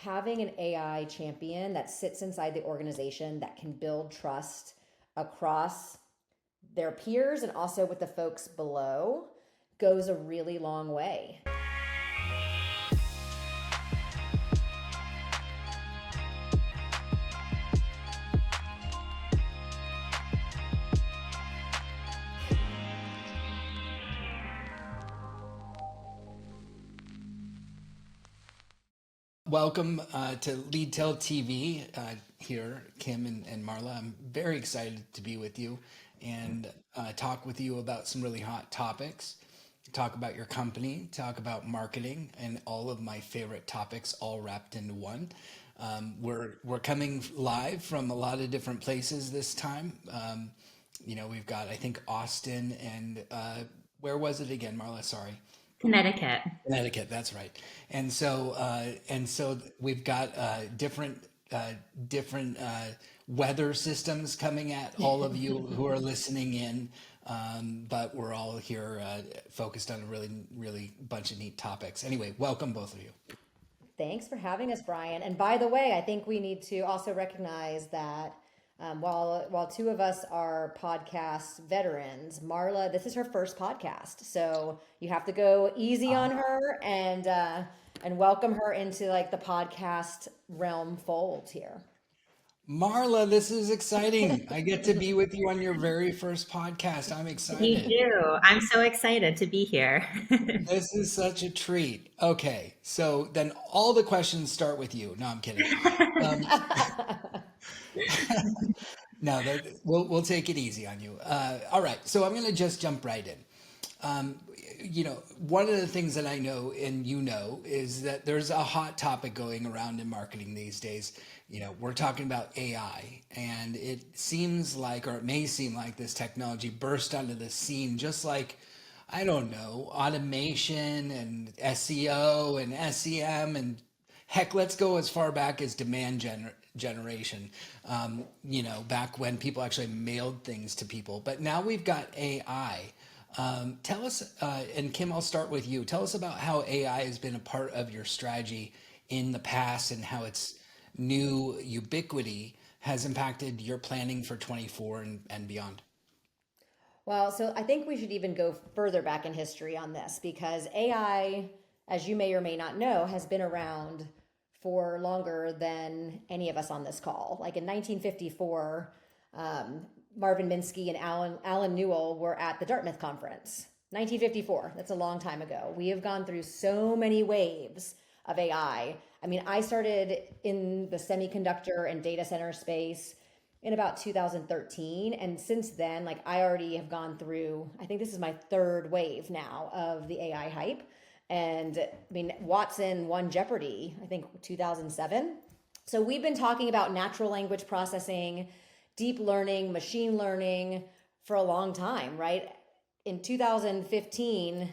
having an AI champion that sits inside the organization that can build trust across their peers and also with the folks below goes a really long way. Welcome to Leadtail TV here, Kim and Marla. I'm very excited to be with you and talk with you about some really hot topics. Talk about your company, talk about marketing, and all of my favorite topics all wrapped into one. We're coming live from a lot of different places this time. We've got, I think, Austin and where was it again, Marla? Sorry. Connecticut. Connecticut, that's right. And so we've got different weather systems coming at all of you who are listening in. But we're all here focused on a really bunch of neat topics. Anyway, welcome both of you. Thanks for having us, Bryan. And by the way, I think we need to also recognize that while two of us are podcast veterans, Marla, this is her first podcast, so you have to go easy on her and welcome her into like the podcast realm fold here. Marla, this is exciting. I get to be with you on your very first podcast. I'm You excited. do. I'm so excited to be here. This is such a treat. Okay, so then all the questions start with you. No, I'm kidding. Um, no, we'll take it easy on you. All right, so I'm going to just jump right in. One of the things that I know and is that there's a hot topic going around in marketing these days. We're talking about AI, and it seems like, or it may seem like, this technology burst onto the scene just like, I don't know, automation and SEO and SEM and heck, let's go as far back as generation. Back when people actually mailed things to people. But now we've got AI. Tell us, and Kim, I'll start with you. Tell us about how AI has been a part of your strategy in the past and how its new ubiquity has impacted your planning for 24 and beyond. Well, so I think we should even go further back in history on this because AI, as you may or may not know, has been around for longer than any of us on this call. Like in 1954, Marvin Minsky and Alan Newell were at the Dartmouth Conference. 1954, that's a long time ago. We have gone through so many waves of AI. I mean, I started in the semiconductor and data center space in about 2013. And since then, like I already have gone through, I think this is my third wave now of the AI hype. And I mean, Watson won Jeopardy, I think 2007. So we've been talking about natural language processing, deep learning, machine learning for a long time, right? In 2015,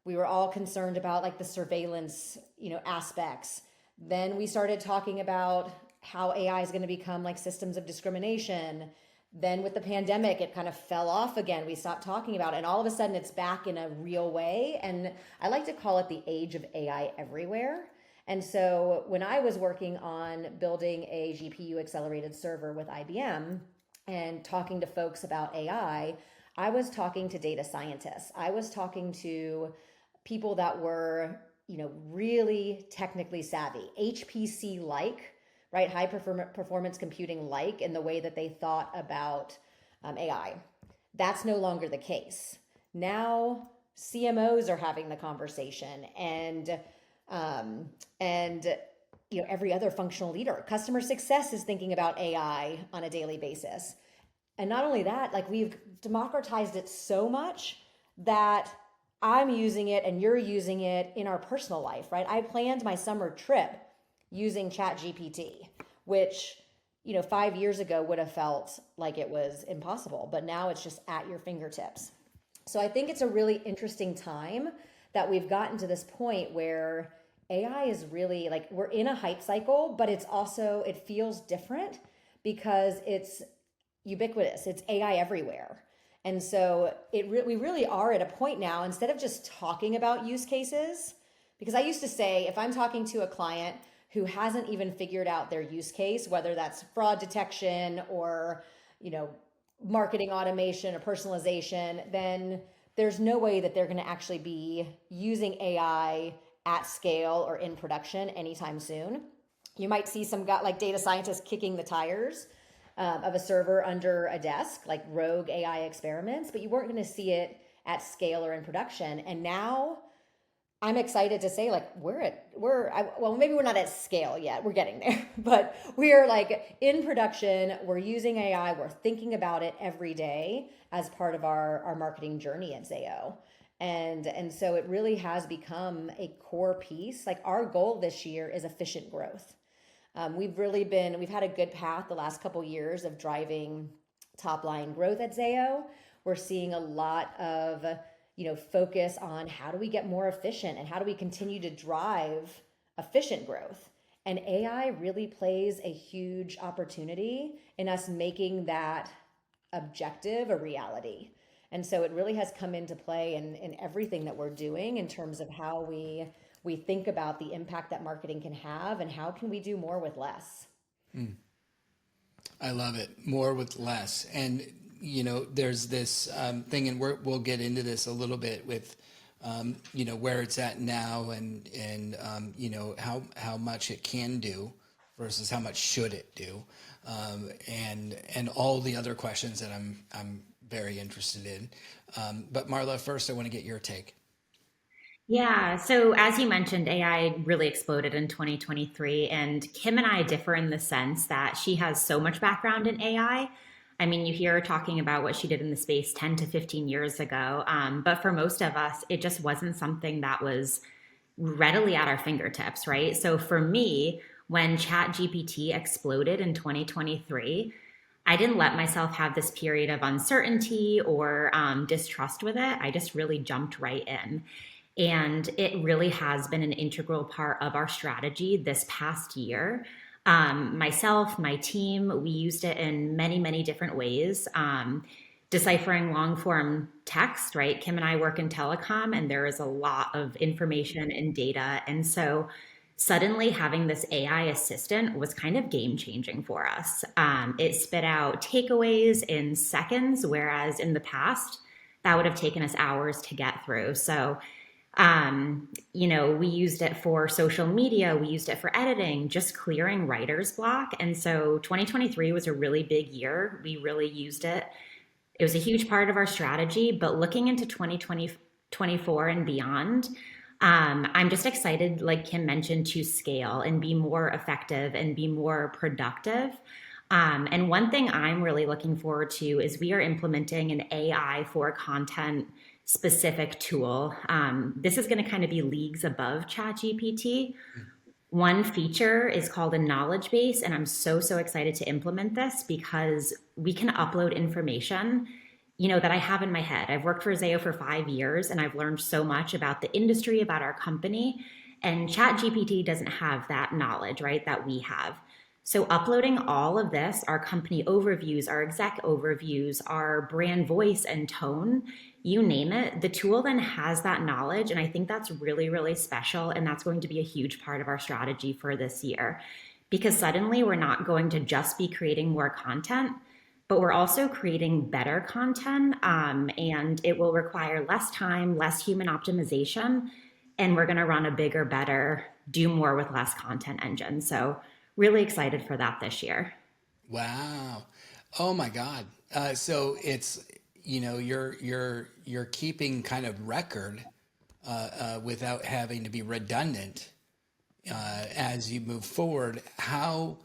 we were all concerned about like the surveillance, aspects. Then we started talking about how AI is going to become like systems of discrimination. Then with the pandemic, it kind of fell off again. We stopped talking about it. And all of a sudden it's back in a real way. And I like to call it the age of AI everywhere. And so when I was working on building a GPU accelerated server with IBM and talking to folks about AI, I was talking to data scientists. I was talking to people that were, really technically savvy, HPC like, right? High performance computing like in the way that they thought about AI. That's no longer the case. Now CMOs are having the conversation and every other functional leader. Customer success is thinking about AI on a daily basis. And not only that, like we've democratized it so much that I'm using it and you're using it in our personal life, right? I planned my summer trip using ChatGPT, which 5 years ago would have felt like it was impossible, but now it's just at your fingertips. So I think it's a really interesting time that we've gotten to this point where AI is really like, we're in a hype cycle, but it feels different because it's ubiquitous. It's AI everywhere. And so we really are at a point now, instead of just talking about use cases, because I used to say, if I'm talking to a client who hasn't even figured out their use case, whether that's fraud detection or, you know, marketing automation or personalization, then there's no way that they're going to actually be using AI at scale or in production anytime soon. You might see some like data scientists kicking the tires of a server under a desk, like rogue AI experiments, but you weren't going to see it at scale or in production. And now I'm excited to say, like, well, maybe we're not at scale yet. We're getting there, but we're like in production. We're using AI. We're thinking about it every day as part of our marketing journey at Zayo. And so it really has become a core piece. Like our goal this year is efficient growth. We've had a good path the last couple years of driving top line growth at Zayo. We're seeing a lot of, focus on how do we get more efficient and how do we continue to drive efficient growth. And AI really plays a huge opportunity in us making that objective a reality. And so it really has come into play in everything that we're doing in terms of how we think about the impact that marketing can have and how can we do more with less. I love it. More with less. And, there's this thing, and we'll get into this a little bit with, where it's at now and how much it can do versus how much should it do. And all the other questions that I'm very interested in. But Marla, first, I want to get your take. Yeah. So as you mentioned, AI really exploded in 2023. And Kim and I differ in the sense that she has so much background in AI. I mean, you hear her talking about what she did in the space 10 to 15 years ago. But for most of us, it just wasn't something that was readily at our fingertips, right? So for me, when ChatGPT exploded in 2023, I didn't let myself have this period of uncertainty or distrust with it. I just really jumped right in. And it really has been an integral part of our strategy this past year. Myself, my team, we used it in many, many different ways. Deciphering long form text, right? Kim and I work in telecom, and there is a lot of information and data. And so suddenly having this AI assistant was kind of game changing for us. It spit out takeaways in seconds, whereas in the past, that would have taken us hours to get through. So we used it for social media, we used it for editing, just clearing writer's block. And so 2023 was a really big year. We really used it. It was a huge part of our strategy, but looking into 2024 and beyond, I'm just excited, like Kim mentioned, to scale and be more effective and be more productive. And one thing I'm really looking forward to is we are implementing an AI for content specific tool. This is going to kind of be leagues above ChatGPT. One feature is called a knowledge base, and I'm so excited to implement this because we can upload information, that I have in my head. I've worked for Zayo for 5 years, and I've learned so much about the industry, about our company, and ChatGPT doesn't have that knowledge, right, that we have. So uploading all of this, our company overviews, our exec overviews, our brand voice and tone, you name it, the tool then has that knowledge. And I think that's really, really special. And that's going to be a huge part of our strategy for this year, because suddenly we're not going to just be creating more content, but we're also creating better content. And it will require less time, less human optimization, and we're going to run a bigger, better, do more with less content engine. So really excited for that this year. Wow. Oh my God. So it's, you're keeping kind of record without having to be redundant as you move forward. How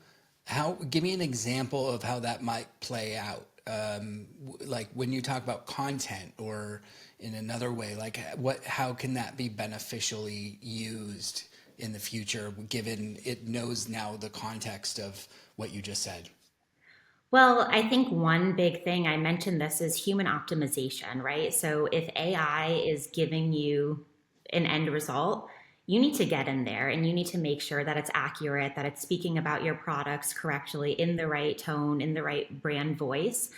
give me an example of how that might play out. Like when you talk about content, or in another way, like how can that be beneficially used in the future, given it knows now the context of what you just said? Well, I think one big thing, I mentioned this, is human optimization, right? So if AI is giving you an end result, you need to get in there and you need to make sure that it's accurate, that it's speaking about your products correctly, in the right tone, in the right brand voice.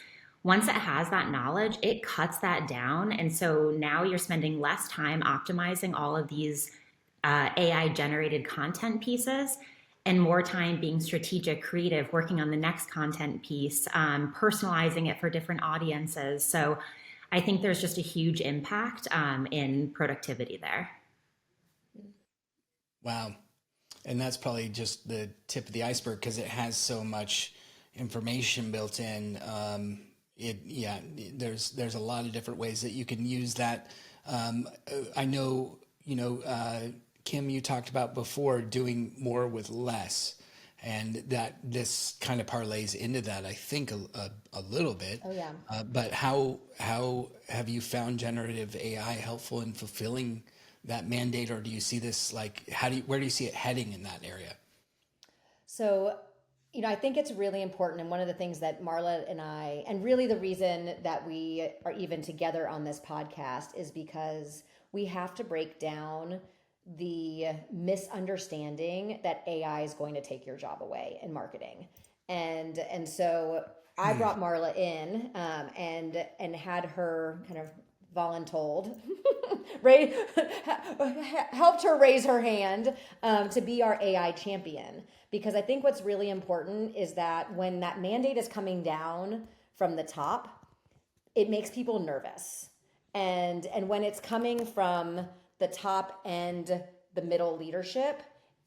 Once it has that knowledge, it cuts that down. And so now you're spending less time optimizing all of these AI generated content pieces. and more time being strategic, creative, working on the next content piece, personalizing it for different audiences. So I think there's just a huge impact in productivity there. Wow. And that's probably just the tip of the iceberg because it has so much information built in. Yeah, there's a lot of different ways that you can use that. I know, Kim, you talked about before doing more with less, and that this kind of parlays into that, I think, a little bit. Oh, yeah. But how have you found generative AI helpful in fulfilling that mandate, or do you see this like where do you see it heading in that area? So, I think it's really important. And one of the things that Marla and I, and really the reason that we are even together on this podcast is because we have to break down the misunderstanding that AI is going to take your job away in marketing. And so I brought Marla in and had her kind of voluntold, right? Helped her raise her hand to be our AI champion. Because I think what's really important is that when that mandate is coming down from the top, it makes people nervous. And when it's coming from the top and the middle leadership,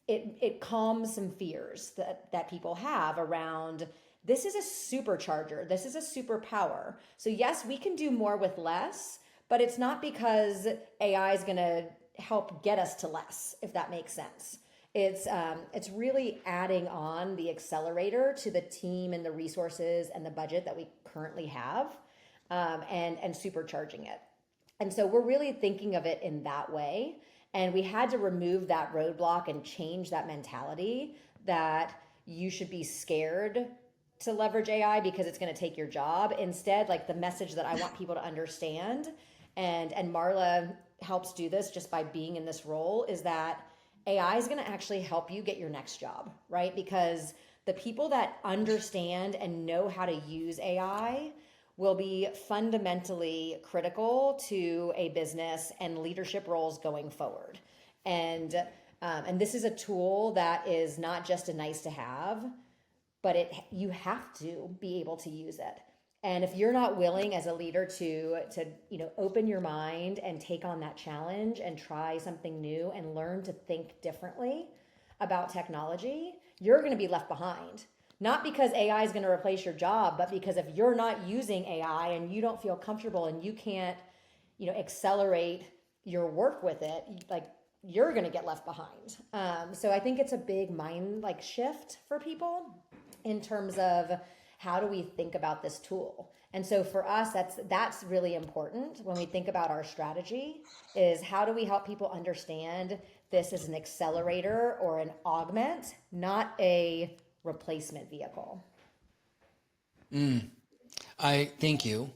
it calms some fears that people have around this is a supercharger, this is a superpower. So yes, we can do more with less, but it's not because AI is going to help get us to less, if that makes sense. It's really adding on the accelerator to the team and the resources and the budget that we currently have, and supercharging it. And so we're really thinking of it in that way. And we had to remove that roadblock and change that mentality that you should be scared to leverage AI because it's going to take your job. Instead, like the message that I want people to understand, and Marla helps do this just by being in this role, is that AI is going to actually help you get your next job, right? Because the people that understand and know how to use AI will be fundamentally critical to a business and leadership roles going forward. And this is a tool that is not just a nice to have, but you have to be able to use it. And if you're not willing as a leader to open your mind and take on that challenge and try something new and learn to think differently about technology, you're going to be left behind. Not because AI is going to replace your job, but because if you're not using AI and you don't feel comfortable and you can't, accelerate your work with it, like you're going to get left behind. So I think it's a big mind shift for people in terms of how do we think about this tool? And so for us, that's really important when we think about our strategy, is how do we help people understand this as an accelerator or an augment, not a replacement vehicle. I thank you.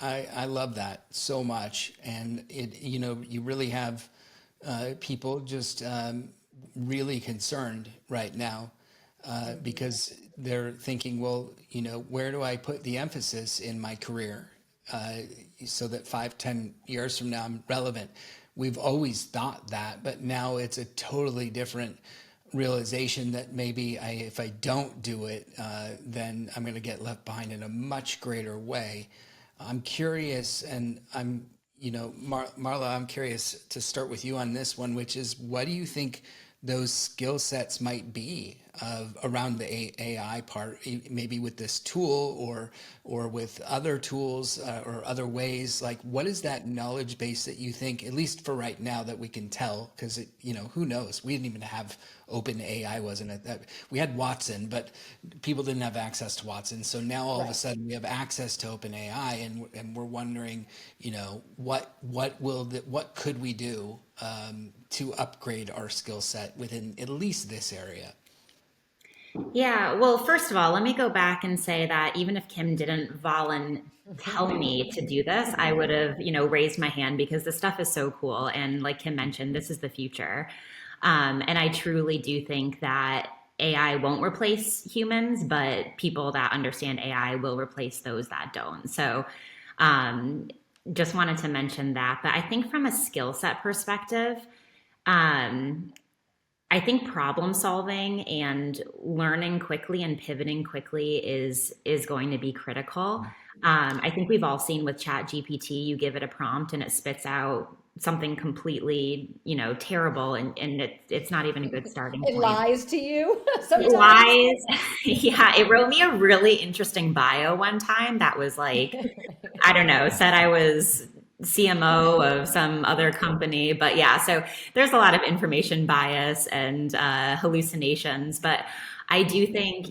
I love that so much. And you really have people just really concerned right now because they're thinking, well, where do I put the emphasis in my career so that 5-10 years from now I'm relevant? We've always thought that, but now it's a totally different realization that maybe if I don't do it, then I'm going to get left behind in a much greater way. I'm curious, and Marla, I'm curious to start with you on this one, which is, what do you think those skill sets might be around the AI part, maybe with this tool or with other tools or other ways? Like, what is that knowledge base that you think, at least for right now, that we can tell? Because who knows? We didn't even have open AI, wasn't it? We had Watson, but people didn't have access to Watson. So now all of a sudden we have access to open AI, and we're wondering, what could we do to upgrade our skill set within at least this area? Yeah, well, first of all, let me go back and say that even if Kim didn't tell me to do this, I would have, raised my hand because the stuff is so cool. And like Kim mentioned, this is the future. And I truly do think that AI won't replace humans, but people that understand AI will replace those that don't. So just wanted to mention that. But I think from a skill set perspective, I I think problem solving and learning quickly and pivoting quickly is going to be critical. I think we've all seen with Chat GPT, you give it a prompt and it spits out something completely, terrible, and it's not even a good starting It point. lies to you It sometimes. lies. Yeah, it wrote me a really interesting bio one time that was like, I don't know, said I was CMO of some other company. But yeah, so there's a lot of information bias and hallucinations. But I do think,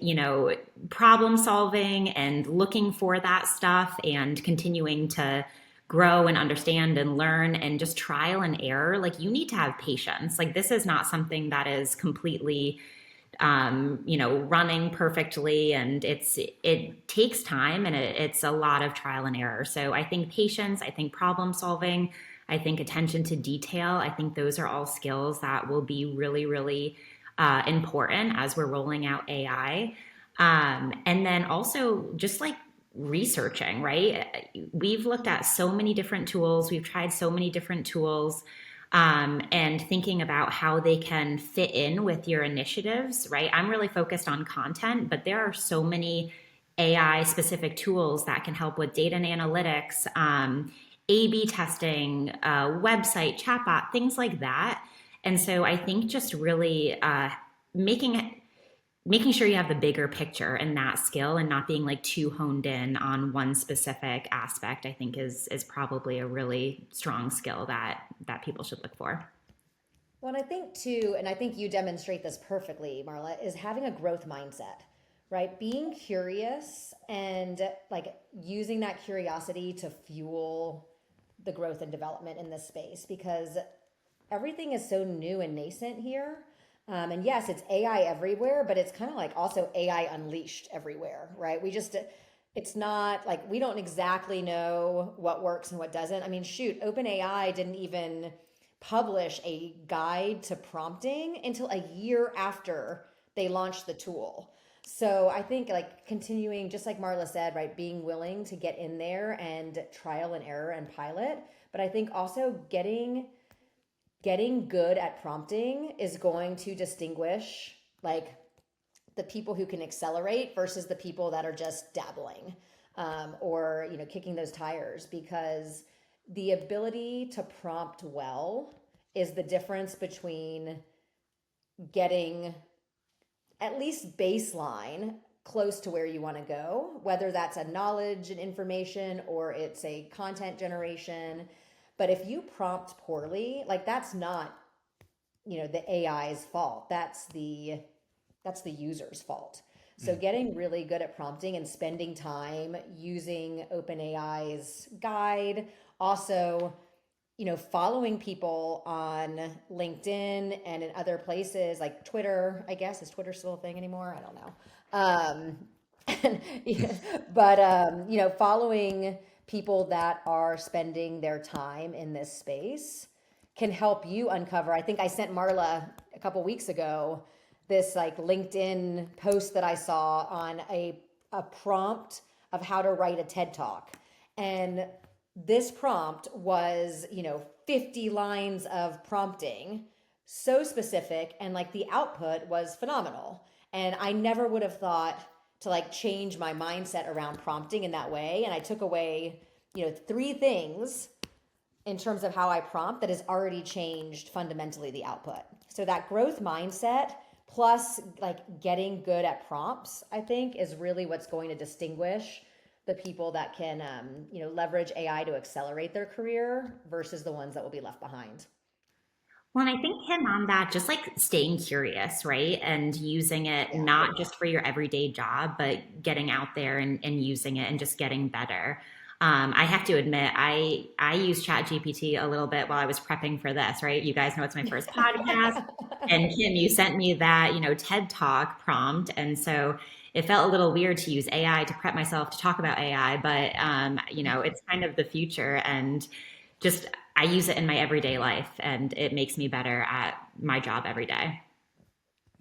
problem solving and looking for that stuff and continuing to grow and understand and learn and just trial and error, like you need to have patience. Like this is not something that is completely running perfectly, and it takes time, and it's a lot of trial and error. So I think patience, I think problem solving, I think attention to detail, I think those are all skills that will be really, really important as we're rolling out AI. And then also just like researching, right? We've looked at so many different tools, we've tried so many different tools, and thinking about how they can fit in with your initiatives, right? I'm really focused on content, but there are so many AI specific tools that can help with data and analytics, A/B testing, website, chatbot, things like that. And so I think just really making making sure you have the bigger picture in that skill and not being like too honed in on one specific aspect, I think is probably a really strong skill that people should look for. Well, and I think too, and I think you demonstrate this perfectly, Marla, is having a growth mindset, right? Being curious and like using that curiosity to fuel the growth and development in this space because everything is so new and nascent here. And yes, it's AI everywhere, but it's kind of like also AI unleashed everywhere, right? It's not like we don't exactly know what works and what doesn't. I mean, shoot, OpenAI didn't even publish a guide to prompting until a year after they launched the tool. So I think like continuing, just like Marla said, right, being willing to get in there and trial and error and pilot. But I think also getting good at prompting is going to distinguish like the people who can accelerate versus the people that are just dabbling or kicking those tires because the ability to prompt well is the difference between getting at least baseline close to where you want to go, whether that's a knowledge and information or it's a content generation. But if you prompt poorly, like that's not, the AI's fault. That's the user's fault. So getting really good at prompting and spending time using OpenAI's guide, also, following people on LinkedIn and in other places like Twitter, I guess. Is Twitter still a thing anymore? I don't know. But following people that are spending their time in this space can help you uncover. I think I sent Marla a couple weeks ago this like LinkedIn post that I saw on a prompt of how to write a TED Talk. And this prompt was, 50 lines of prompting, so specific, and like the output was phenomenal. And I never would have thought to like change my mindset around prompting in that way. And I took away, three things in terms of how I prompt that has already changed fundamentally the output. So that growth mindset plus like getting good at prompts, I think is really what's going to distinguish the people that can, leverage AI to accelerate their career versus the ones that will be left behind. Well, and I think him on that, just like staying curious, right? And using it Yeah. not just for your everyday job, but getting out there and using it and just getting better. I have to admit, I used Chat GPT a little bit while I was prepping for this, right? You guys know it's my first podcast. And Kim, you sent me that, TED Talk prompt. And so it felt a little weird to use AI to prep myself to talk about AI, but it's kind of the future. And just I use it in my everyday life and it makes me better at my job every day.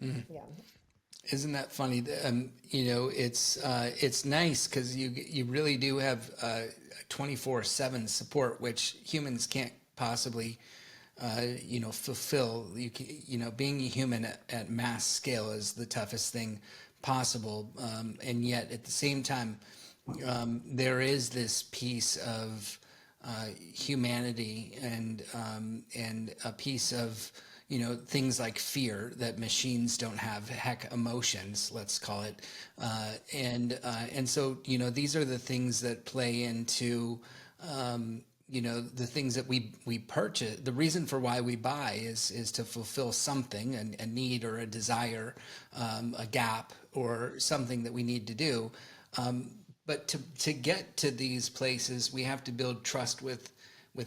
Yeah. Isn't that funny? It's nice because you really do have 24/7 support, which humans can't possibly fulfill. Being a human at mass scale is the toughest thing possible, and yet at the same time, there is this piece of humanity and a piece of things like fear that machines don't have, heck, emotions, let's call it, and so these are the things that play into the things that we purchase. The reason for why we buy is to fulfill something, a need or a desire, a gap or something that we need to do. But to get to these places, we have to build trust with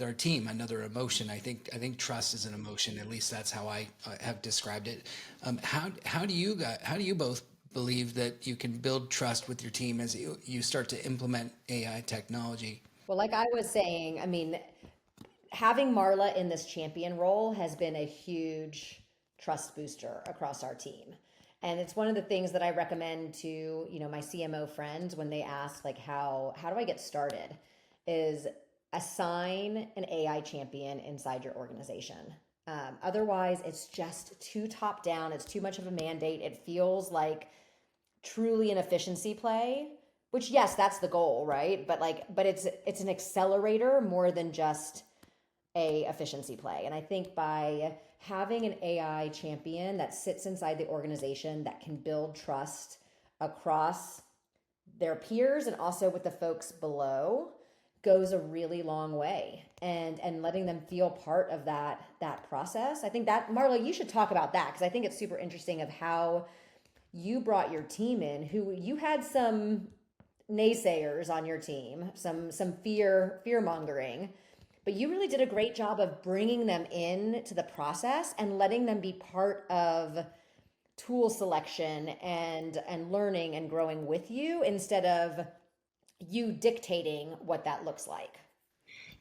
our team. Another emotion. I think trust is an emotion. At least that's how I have described it. How do you both believe that you can build trust with your team as you start to implement AI technology? Well, like I was saying, I mean, having Marla in this champion role has been a huge trust booster across our team. And it's one of the things that I recommend to, my CMO friends when they ask like how do I get started, is assign an AI champion inside your organization. Otherwise, it's just too top down. It's too much of a mandate. It feels like truly an efficiency play, which yes, that's the goal, right? But it's an accelerator more than just a efficiency play. And I think by having an AI champion that sits inside the organization that can build trust across their peers and also with the folks below goes a really long way, and letting them feel part of that process. I think that, Marla, you should talk about that, because I think it's super interesting of how you brought your team in, who you had some naysayers on your team, some fear mongering, but you really did a great job of bringing them in to the process and letting them be part of tool selection and learning and growing with you, instead of you dictating what that looks like.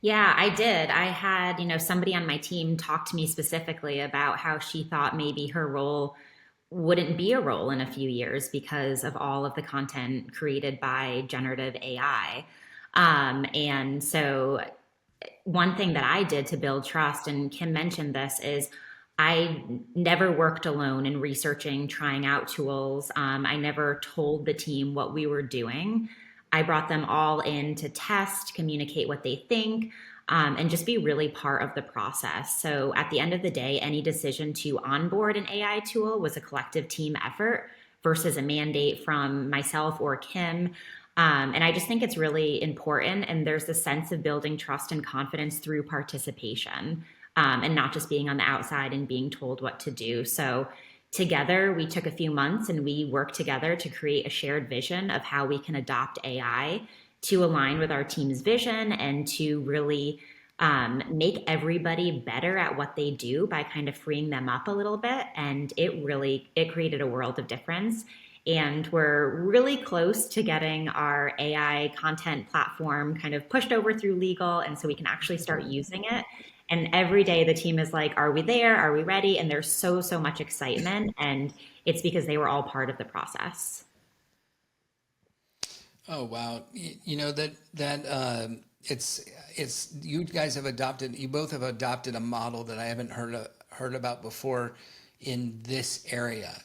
Yeah, I did. I had, somebody on my team talk to me specifically about how she thought maybe her role wouldn't be a role in a few years because of all of the content created by generative AI. And so one thing that I did to build trust, and Kim mentioned this, is I never worked alone in researching, trying out tools. I never told the team what we were doing. I brought them all in to test, communicate what they think, and just be really part of the process. So at the end of the day, any decision to onboard an AI tool was a collective team effort versus a mandate from myself or Kim. And I just think it's really important. And there's a sense of building trust and confidence through participation, and not just being on the outside and being told what to do. So together, we took a few months and we worked together to create a shared vision of how we can adopt AI to align with our team's vision and to really make everybody better at what they do by kind of freeing them up a little bit. And it created a world of difference. And we're really close to getting our AI content platform kind of pushed over through legal. And so we can actually start using it. And every day the team is like, are we there? Are we ready? And there's so much excitement. And it's because they were all part of the process. Oh wow! It's you both have adopted a model that I haven't heard about before in this area.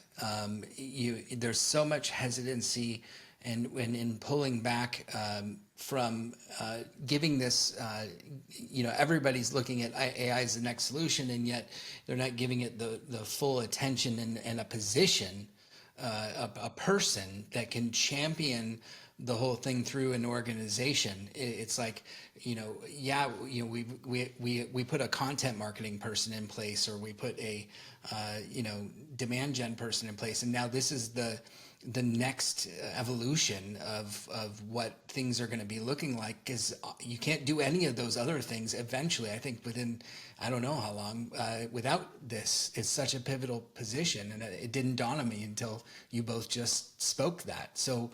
There's so much hesitancy and in pulling back from giving this. Everybody's looking at AI as the next solution, and yet they're not giving it the full attention and a position, a person that can champion the whole thing through an organization. It's like, we put a content marketing person in place, or we put a demand gen person in place, and now this is the next evolution of what things are going to be looking like, because you can't do any of those other things eventually. I think within, I don't know how long, without this. It's such a pivotal position, and it didn't dawn on me until you both just spoke that. So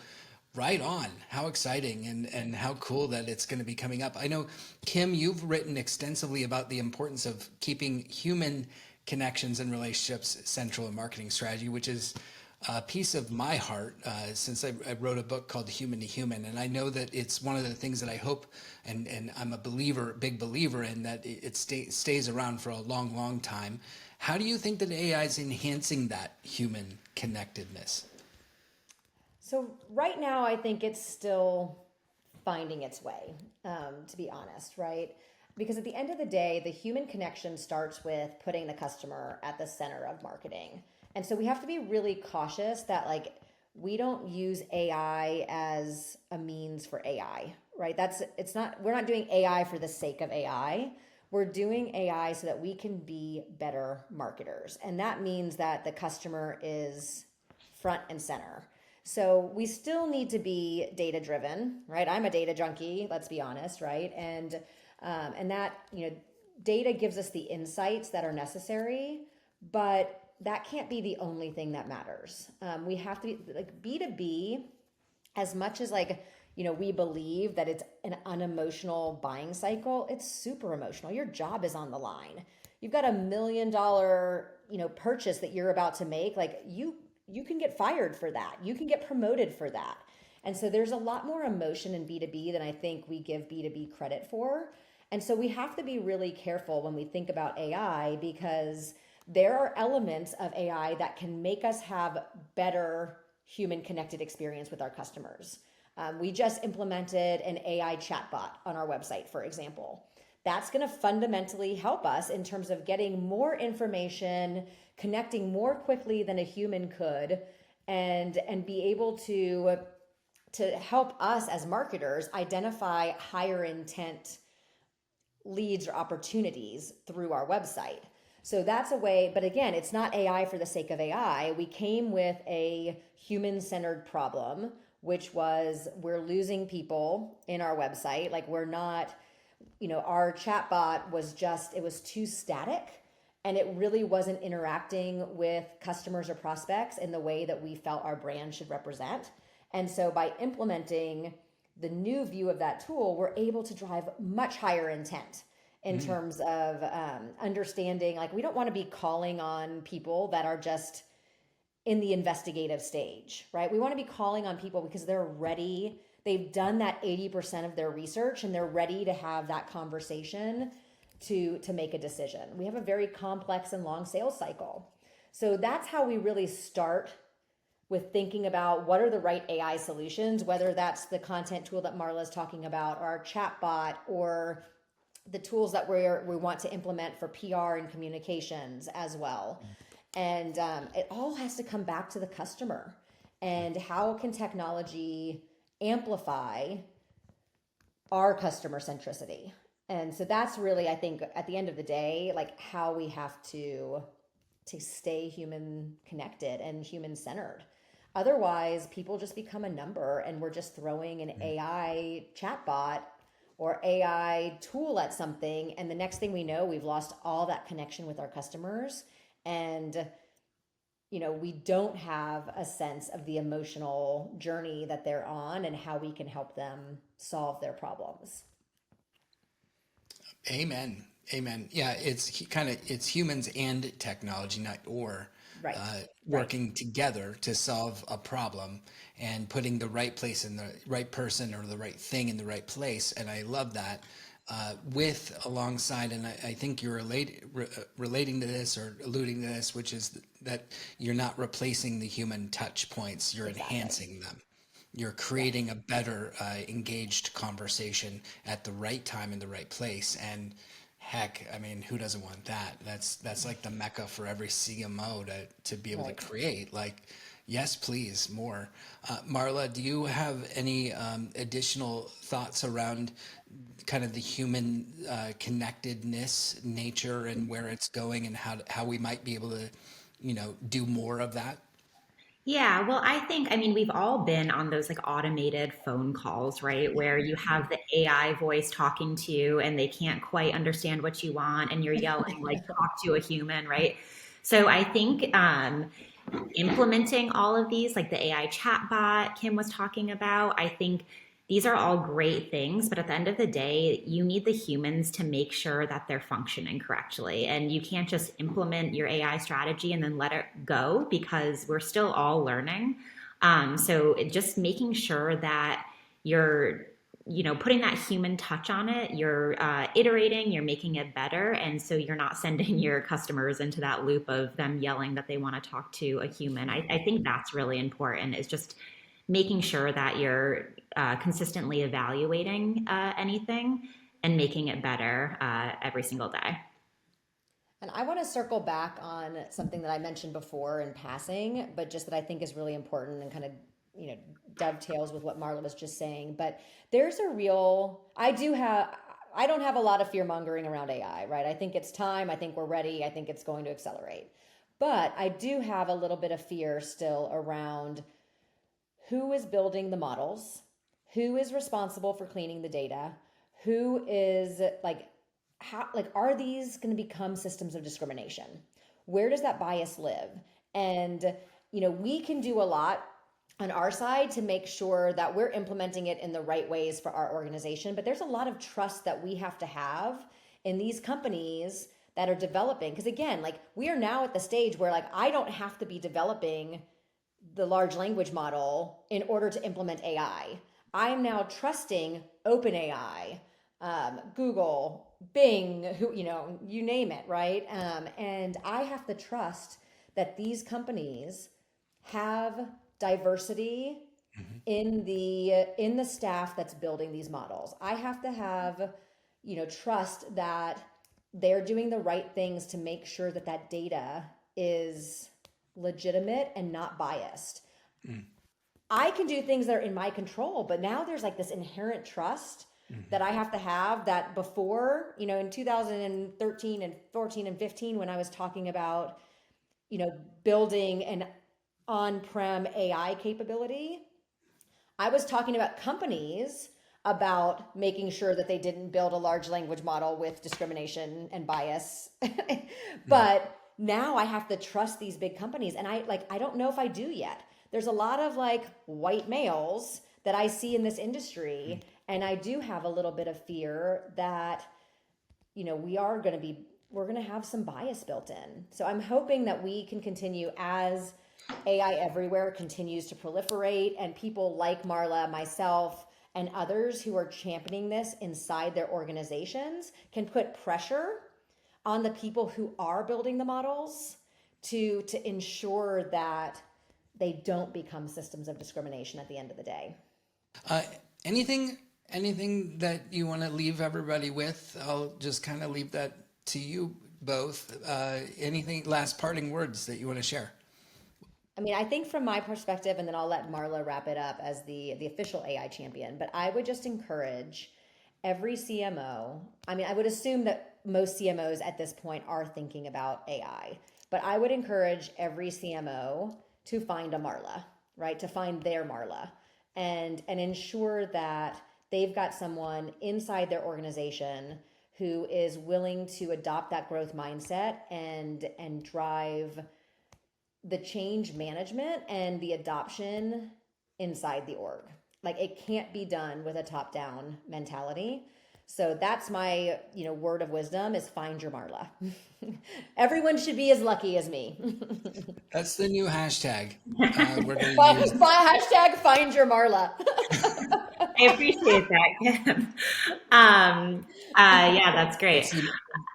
right on. How exciting, and how cool that it's going to be coming up. I know, Kim, you've written extensively about the importance of keeping human connections and relationships central in marketing strategy, which is a piece of my heart since I wrote a book called Human to Human, and I know that it's one of the things that I hope, and I'm a big believer in, that stays around for a long, long time. How do you think that AI is enhancing that human connectedness? So right now, I think it's still finding its way, to be honest, right? Because at the end of the day, the human connection starts with putting the customer at the center of marketing. And so we have to be really cautious that like we don't use AI as a means for AI, right? We're not doing AI for the sake of AI. We're doing AI so that we can be better marketers. And that means that the customer is front and center. So we still need to be data driven, right? I'm a data junkie, let's be honest, right? And that, data gives us the insights that are necessary, but that can't be the only thing that matters. We have to be like B2B, as much as we believe that it's an unemotional buying cycle, it's super emotional. Your job is on the line. You've got $1 million, purchase that you're about to make. Like you can get fired for that. You can get promoted for that. And so there's a lot more emotion in B2B than I think we give B2B credit for. And so we have to be really careful when we think about AI, because there are elements of AI that can make us have better human connected experience with our customers. We just implemented an AI chatbot on our website, for example. That's going to fundamentally help us in terms of getting more information, connecting more quickly than a human could, and be able to help us as marketers identify higher intent leads or opportunities through our website. So that's a way, but again, it's not AI for the sake of AI. We came with a human-centered problem, which was we're losing people in our website. Like we're not, our chatbot it was too static, and it really wasn't interacting with customers or prospects in the way that we felt our brand should represent. And so by implementing the new view of that tool, we're able to drive much higher intent in terms of understanding. Like we don't want to be calling on people that are just in the investigative stage, right? We want to be calling on people because they're ready. They've done that 80% of their research and they're ready to have that conversation to make a decision. We have a very complex and long sales cycle. So that's how we really start with thinking about what are the right AI solutions, whether that's the content tool that Marla is talking about, or our chatbot, or the tools that we want to implement for PR and communications as well. And it all has to come back to the customer. And how can technology amplify our customer centricity? And so that's really, I think, at the end of the day, like how we have to stay human connected and human centered. Otherwise, people just become a number and we're just throwing an AI chatbot or AI tool at something. And the next thing we know, we've lost all that connection with our customers. And, we don't have a sense of the emotional journey that they're on and how we can help them solve their problems. Amen. Amen. Yeah, it's humans and technology, not or. Right. Working together to solve a problem and putting the right place in the right person or the right thing in the right place. And I love that alongside, and I think you're relating to this or alluding to this, which is that you're not replacing the human touch points, you're enhancing them. You're creating a better engaged conversation at the right time in the right place. And heck, I mean, who doesn't want that? That's like the mecca for every CMO to be able to create. Like, yes, please, more. Marla, do you have any additional thoughts around kind of the human connectedness nature and where it's going and how we might be able to, do more of that? Yeah, well, I mean, we've all been on those like automated phone calls, right? Where you have the AI voice talking to you and they can't quite understand what you want and you're yelling, like, talk to a human, right? So I think implementing all of these, like the AI chatbot Kim was talking about, I think these are all great things, but at the end of the day, you need the humans to make sure that they're functioning correctly. And you can't just implement your AI strategy and then let it go, because we're still all learning. Just making sure that you're putting that human touch on it, you're iterating, you're making it better. And so you're not sending your customers into that loop of them yelling that they want to talk to a human. I think that's really important, is just making sure that you're consistently evaluating anything and making it better every single day. And I want to circle back on something that I mentioned before in passing, but just that I think is really important and kind of, you know, dovetails with what Marla was just saying. But there's a real, I don't have a lot of fear mongering around AI, right? I think it's time. I think we're ready. I think it's going to accelerate. But I do have a little bit of fear still around who is building the models, who is responsible for cleaning the data, who is like, how, like, are these going to become systems of discrimination? Where does that bias live? And, you know, we can do a lot on our side to make sure that we're implementing it in the right ways for our organization. But there's a lot of trust that we have to have in these companies that are developing. Because again, like, we are now at the stage where, like, I don't have to be developing the large language model in order to implement AI. I'm now trusting OpenAI, Google, Bing, who, you know, you name it, right? And I have to trust that these companies have diversity in the staff that's building these models. I have to have, you know, trust that they're doing the right things to make sure that that data is legitimate and not biased. I can do things that are in my control, but now there's like this inherent trust that I have to have, that before, you know, in 2013 and 14 and 15, when I was talking about, you know, building an on-prem AI capability, I was talking about companies about making sure that they didn't build a large language model with discrimination and bias. But now I have to trust these big companies. And I don't know if I do yet. There's a lot of like white males that I see in this industry. And I do have a little bit of fear that, you know, we're going to have some bias built in. So I'm hoping that we can continue, as AI everywhere continues to proliferate, and people like Marla, myself, and others who are championing this inside their organizations can put pressure on the people who are building the models to ensure that they don't become systems of discrimination at the end of the day. Anything that you want to leave everybody with? I'll just kind of leave that to you both. Anything, last parting words that you want to share? I mean, I think from my perspective, and then I'll let Marla wrap it up as the official AI champion, but I would just encourage every CMO. I mean, I would assume that most CMOs at this point are thinking about AI, but I would encourage every CMO to find a Marla, right? To find their Marla, and ensure that they've got someone inside their organization who is willing to adopt that growth mindset and drive the change management and the adoption inside the org. Like, it can't be done with a top-down mentality. So that's my, you know, word of wisdom is find your Marla. Everyone should be as lucky as me. That's the new hashtag. We're going to use hashtag find your Marla. I appreciate that, Kim. Yeah, that's great.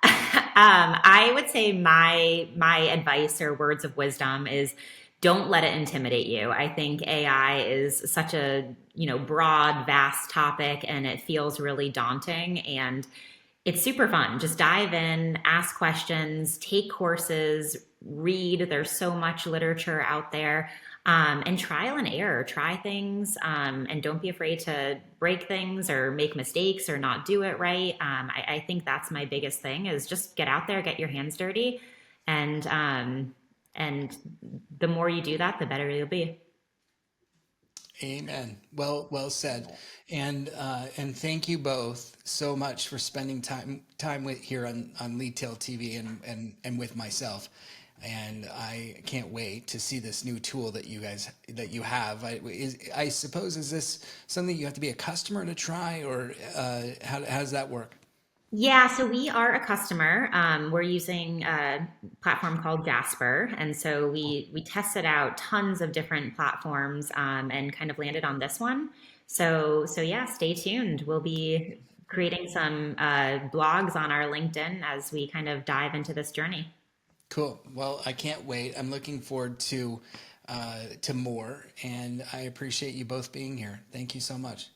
I would say my advice or words of wisdom is, don't let it intimidate you. I think AI is such a, you know, broad, vast topic, and it feels really daunting, and it's super fun. Just dive in, ask questions, take courses, read. There's so much literature out there. And trial and error, try things, and don't be afraid to break things or make mistakes or not do it right. I think that's my biggest thing, is just get out there, get your hands dirty, and the more you do that, the better you'll be. Amen. Well said. And thank you both so much for spending time with here on Leadtail TV and with myself. and I can't wait to see this new tool that you have. I suppose, is this something you have to be a customer to try, or how does that work? Yeah, so we are a customer. We're using a platform called Jasper, and so we tested out tons of different platforms and kind of landed on this one. So yeah, stay tuned. We'll be creating some blogs on our LinkedIn as we kind of dive into this journey. Cool. Well, I can't wait. I'm looking forward to more, and I appreciate you both being here. Thank you so much.